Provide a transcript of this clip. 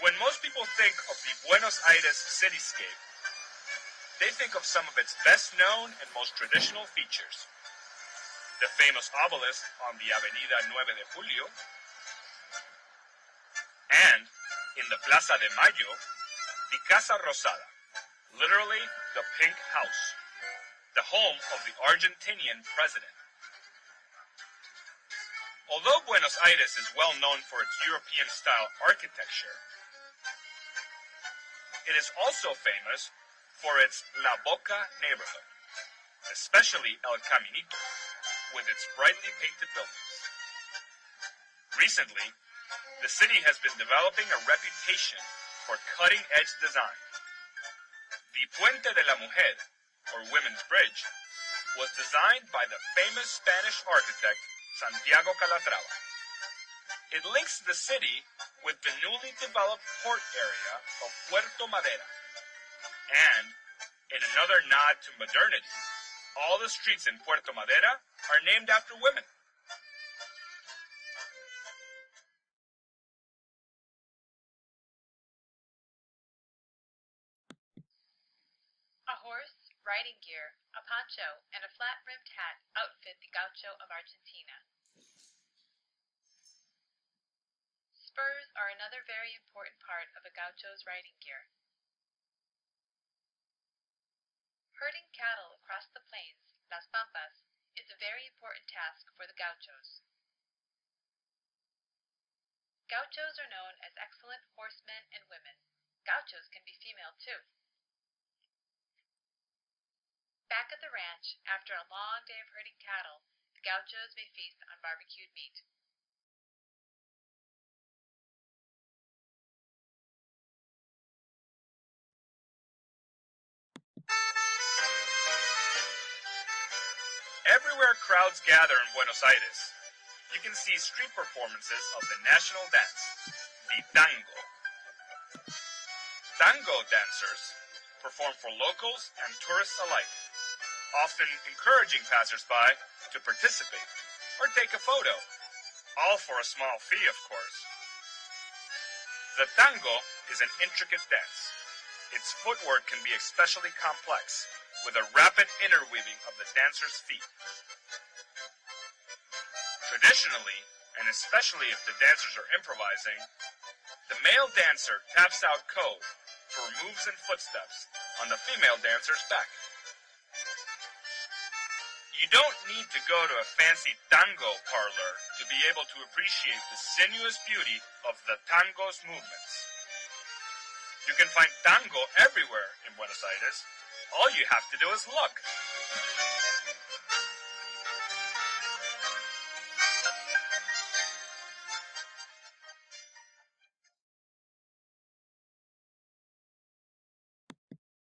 When most people think of the Buenos Aires cityscape, they think of some of its best-known and most traditional features. The famous obelisk on the Avenida 9 de Julio, and, in the Plaza de Mayo, the Casa Rosada, literally the Pink House, the home of the Argentinian president. Although Buenos Aires is well known for its European-style architecture, it is also famous for its La Boca neighborhood, especially El Caminito, with its brightly painted buildings. Recently, the city has been developing a reputation for cutting-edge design. The Puente de la Mujer, or Women's Bridge, was designed by the famous Spanish architect Santiago Calatrava. It links the city with the newly developed port area of Puerto Madera. And, in another nod to modernity, all the streets in Puerto Madera are named after women. A horse, riding gear, a poncho, and a flat-brimmed hat outfit the gaucho of Argentina. Spurs are another very important part of a gaucho's riding gear. Herding cattle across the plains, Las Pampas, is a very important task for the gauchos. Gauchos are known as excellent horsemen and women. Gauchos can be female too. Back at the ranch, after a long day of herding cattle, the gauchos may feast on barbecued meat. Everywhere crowds gather in Buenos Aires, you can see street performances of the national dance, the tango. Tango dancers perform for locals and tourists alike, often encouraging passers-by to participate or take a photo, all for a small fee, of course. The tango is an intricate dance. Its footwork can be especially complex, with a rapid interweaving of the dancer's feet. Traditionally, and especially if the dancers are improvising, the male dancer taps out code for moves and footsteps on the female dancer's back. You don't need to go to a fancy tango parlor to be able to appreciate the sinuous beauty of the tango's movements. You can find tango everywhere in Buenos Aires. All you have to do is look.